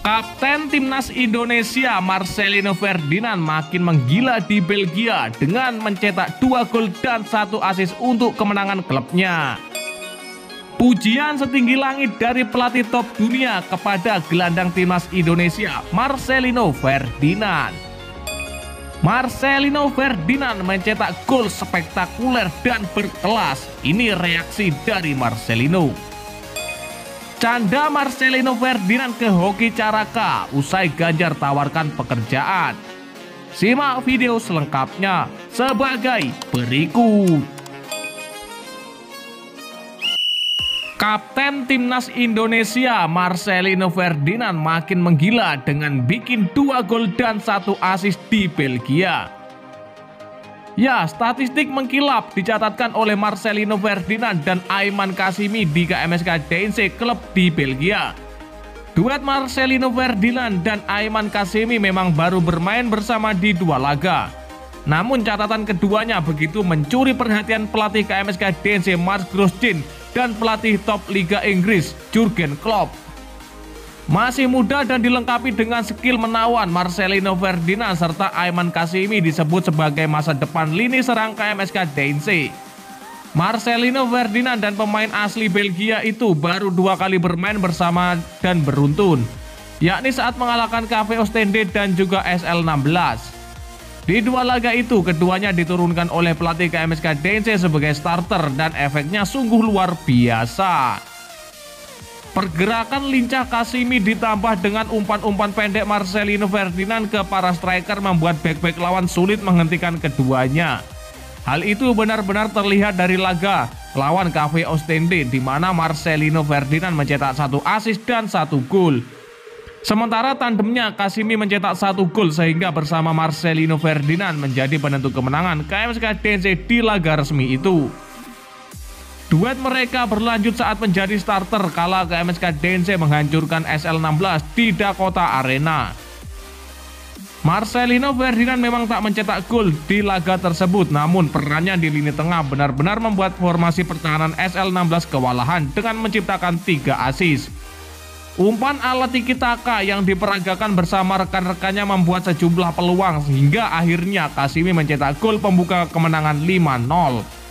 Kapten Timnas Indonesia Marcelino Ferdinand makin menggila di Belgia dengan mencetak 2 gol dan 1 assist untuk kemenangan klubnya. Pujian setinggi langit dari pelatih top dunia kepada gelandang Timnas Indonesia Marcelino Ferdinand. Marcelino Ferdinand mencetak gol spektakuler dan berkelas. Ini reaksi dari Marcelino. Canda Marcelino Ferdinand ke Hoki Caraka usai Ganjar tawarkan pekerjaan. Simak video selengkapnya sebagai berikut. Kapten Timnas Indonesia Marcelino Ferdinand makin menggila dengan bikin 2 gol dan 1 assist di Belgia. Ya, statistik mengkilap dicatatkan oleh Marcelino Ferdinand dan Aiman Kasimi di KMSK Deinze klub di Belgia. Duet Marcelino Ferdinand dan Aiman Kasimi memang baru bermain bersama di 2 laga. Namun catatan keduanya begitu mencuri perhatian pelatih KMSK Deinze Mark Grosjean dan pelatih top Liga Inggris Jurgen Klopp. Masih muda dan dilengkapi dengan skill menawan, Marcelino Ferdinand serta Aiman Kasimi disebut sebagai masa depan lini serang KMSK Deinze. Marcelino Ferdinand dan pemain asli Belgia itu baru 2 kali bermain bersama dan beruntun, yakni saat mengalahkan KV Oostende dan juga SL16. Di 2 laga itu, keduanya diturunkan oleh pelatih KMSK Deinze sebagai starter dan efeknya sungguh luar biasa. Pergerakan lincah Kasimi ditambah dengan umpan-umpan pendek Marcelino Ferdinand ke para striker membuat bek-bek lawan sulit menghentikan keduanya. Hal itu benar-benar terlihat dari laga lawan KV Oostende di mana Marcelino Ferdinand mencetak 1 assist dan 1 gol. Sementara tandemnya Kasimi mencetak 1 gol sehingga bersama Marcelino Ferdinand menjadi penentu kemenangan KMSK Deinze di laga resmi itu. Duet mereka berlanjut saat menjadi starter kala KMSK Deinze menghancurkan SL16 di Dakota Arena. Marcelino Ferdinand memang tak mencetak gol di laga tersebut, namun perannya di lini tengah benar-benar membuat formasi pertahanan SL16 kewalahan dengan menciptakan 3 assist. Umpan ala tiki taka yang diperagakan bersama rekan-rekannya membuat sejumlah peluang sehingga akhirnya Kasimi mencetak gol pembuka kemenangan 5-0.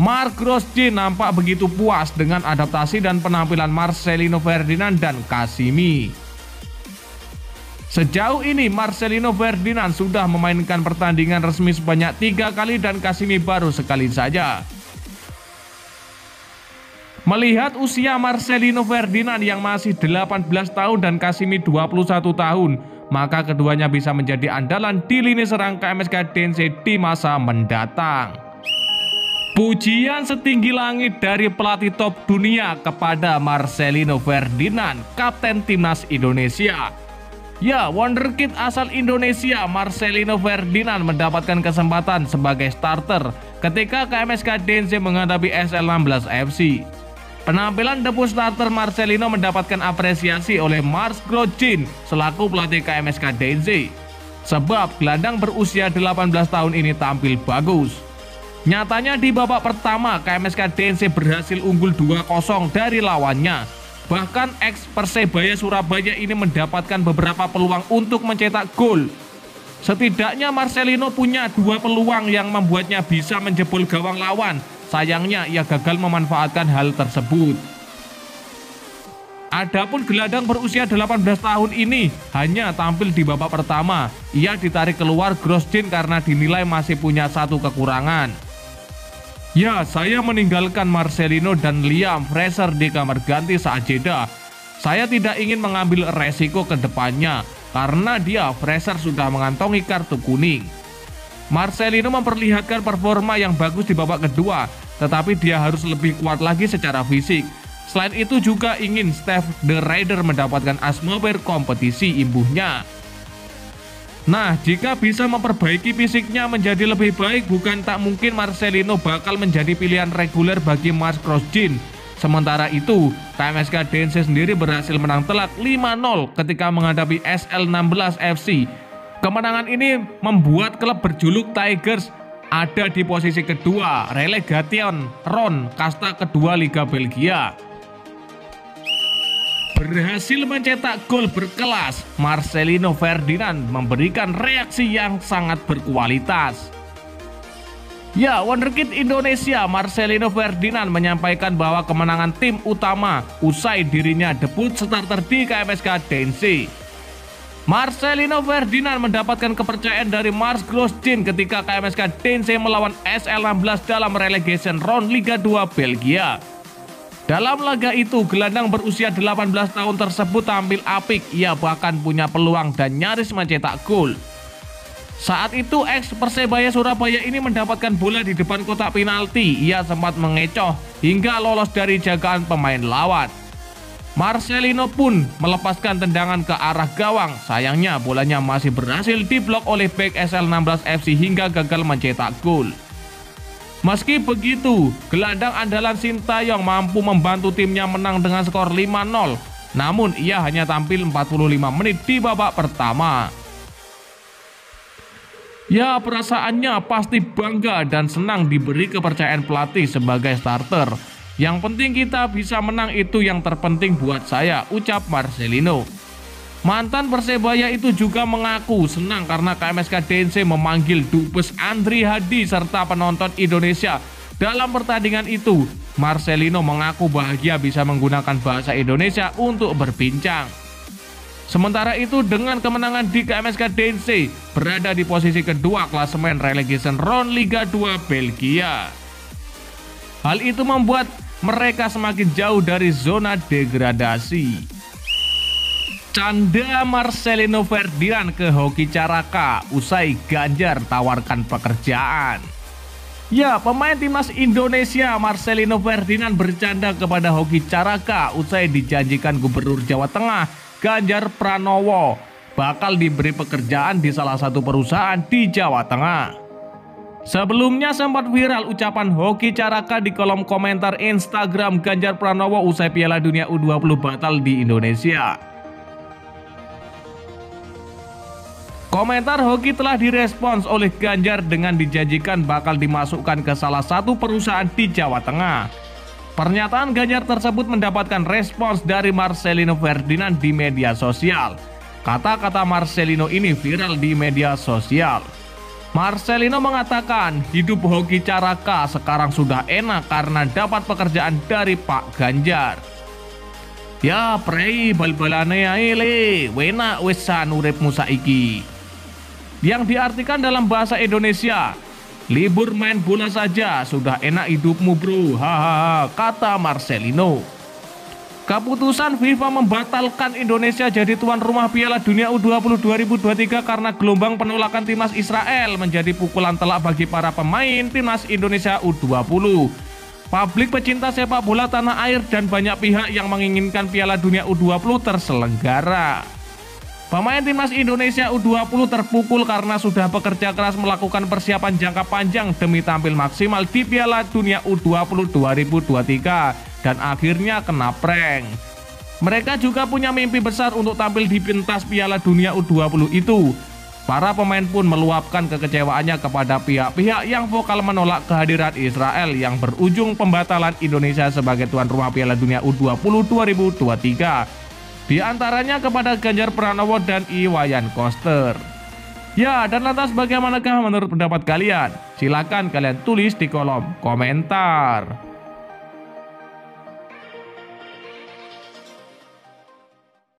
Mark Grosjean nampak begitu puas dengan adaptasi dan penampilan Marcelino Ferdinand dan Kasimi. Sejauh ini Marcelino Ferdinand sudah memainkan pertandingan resmi sebanyak 3 kali dan Kasimi baru sekali saja. Melihat usia Marcelino Ferdinand yang masih 18 tahun dan Kasimi 21 tahun, maka keduanya bisa menjadi andalan di lini serang KMSK Deinze di masa mendatang. Pujian setinggi langit dari pelatih top dunia kepada Marcelino Ferdinand, Kapten Timnas Indonesia. Ya, wonderkid asal Indonesia Marcelino Ferdinand mendapatkan kesempatan sebagai starter ketika KMSK Deinze menghadapi SL16 FC. Penampilan debut starter Marcelino mendapatkan apresiasi oleh Mark Grosjean selaku pelatih KMSK Deinze. Sebab gelandang berusia 18 tahun ini tampil bagus. Nyatanya di babak pertama KMSK Deinze berhasil unggul 2-0 dari lawannya. Bahkan ex Persebaya Surabaya ini mendapatkan beberapa peluang untuk mencetak gol. Setidaknya Marcelino punya 2 peluang yang membuatnya bisa menjebol gawang lawan. Sayangnya ia gagal memanfaatkan hal tersebut. Adapun gelandang berusia 18 tahun ini hanya tampil di babak pertama. Ia ditarik keluar Grosjean karena dinilai masih punya 1 kekurangan. Ya, saya meninggalkan Marcelino dan Liam Fraser di kamar ganti saat jeda. Saya tidak ingin mengambil resiko ke depannya karena Fraser sudah mengantongi kartu kuning. Marcelino memperlihatkan performa yang bagus di babak kedua, tetapi dia harus lebih kuat lagi secara fisik. Selain itu juga ingin Steve the Raider mendapatkan asma berkompetisi imbuhnya. Nah, jika bisa memperbaiki fisiknya menjadi lebih baik, bukan tak mungkin Marcelino bakal menjadi pilihan reguler bagi Mark Grosjean. Sementara itu, KMSK Deinze sendiri berhasil menang telak 5-0 ketika menghadapi SL16 FC. Kemenangan ini membuat klub berjuluk Tigers ada di posisi kedua relegation round kasta kedua Liga Belgia. berhasil mencetak gol berkelas, Marcelino Ferdinand memberikan reaksi yang sangat berkualitas. Ya, wonderkid Indonesia Marcelino Ferdinand menyampaikan bahwa kemenangan tim utama usai dirinya debut starter di KMSK Dense. Marcelino Ferdinand mendapatkan kepercayaan dari Mars Grosjean ketika KMSK Dense melawan SL16 dalam relegation round Liga 2 Belgia. Dalam laga itu, gelandang berusia 18 tahun tersebut tampil apik, ia bahkan punya peluang dan nyaris mencetak gol. Saat itu ex Persebaya Surabaya ini mendapatkan bola di depan kotak penalti, ia sempat mengecoh hingga lolos dari jagaan pemain lawan. Marcelino pun melepaskan tendangan ke arah gawang, sayangnya bolanya masih berhasil diblok oleh bek SL16 FC hingga gagal mencetak gol. Meski begitu, gelandang andalan Sintayong mampu membantu timnya menang dengan skor 5-0, namun ia hanya tampil 45 menit di babak pertama. Ya, perasaannya pasti bangga dan senang diberi kepercayaan pelatih sebagai starter. Yang penting kita bisa menang, itu yang terpenting buat saya, ucap Marcelino. Mantan Persebaya itu juga mengaku senang karena KMSK Dense memanggil Dubes Andri Hadi serta penonton Indonesia. Dalam pertandingan itu, Marcelino mengaku bahagia bisa menggunakan bahasa Indonesia untuk berbincang. Sementara itu, dengan kemenangan di KMSK Dense berada di posisi kedua klasemen relegation round Liga 2 Belgia. Hal itu membuat mereka semakin jauh dari zona degradasi. Canda Marcelino Ferdinand ke Hoki Caraka usai Ganjar tawarkan pekerjaan. Ya, pemain timnas Indonesia Marcelino Ferdinand bercanda kepada Hoki Caraka usai dijanjikan Gubernur Jawa Tengah Ganjar Pranowo bakal diberi pekerjaan di salah satu perusahaan di Jawa Tengah. Sebelumnya sempat viral ucapan Hoki Caraka di kolom komentar Instagram Ganjar Pranowo usai Piala Dunia U20 batal di Indonesia. Komentar Hoki telah direspons oleh Ganjar dengan dijanjikan bakal dimasukkan ke salah satu perusahaan di Jawa Tengah. Pernyataan Ganjar tersebut mendapatkan respons dari Marcelino Ferdinand di media sosial. Kata-kata Marcelino ini viral di media sosial. Marcelino mengatakan hidup Hoki Caraka sekarang sudah enak karena dapat pekerjaan dari Pak Ganjar. Ya prei bal-balane ae le, wenak wis uripmu saiki. Yang diartikan dalam bahasa Indonesia, libur main bola saja sudah enak hidupmu bro, hahaha, kata Marcelino. Keputusan FIFA membatalkan Indonesia jadi tuan rumah Piala Dunia U20 2023 karena gelombang penolakan timnas Israel menjadi pukulan telak bagi para pemain timnas Indonesia U20. Publik pecinta sepak bola tanah air dan banyak pihak yang menginginkan Piala Dunia U20 terselenggara. Pemain timnas Indonesia U20 terpukul karena sudah bekerja keras melakukan persiapan jangka panjang demi tampil maksimal di Piala Dunia U20 2023. Dan akhirnya kena prank. Mereka juga punya mimpi besar untuk tampil di pentas Piala Dunia U20 itu. Para pemain pun meluapkan kekecewaannya kepada pihak-pihak yang vokal menolak kehadiran Israel yang berujung pembatalan Indonesia sebagai tuan rumah Piala Dunia U20 2023. Di antaranya kepada Ganjar Pranowo dan Iwayan Koster. Ya, dan lantas bagaimanakah menurut pendapat kalian? Silakan kalian tulis di kolom komentar.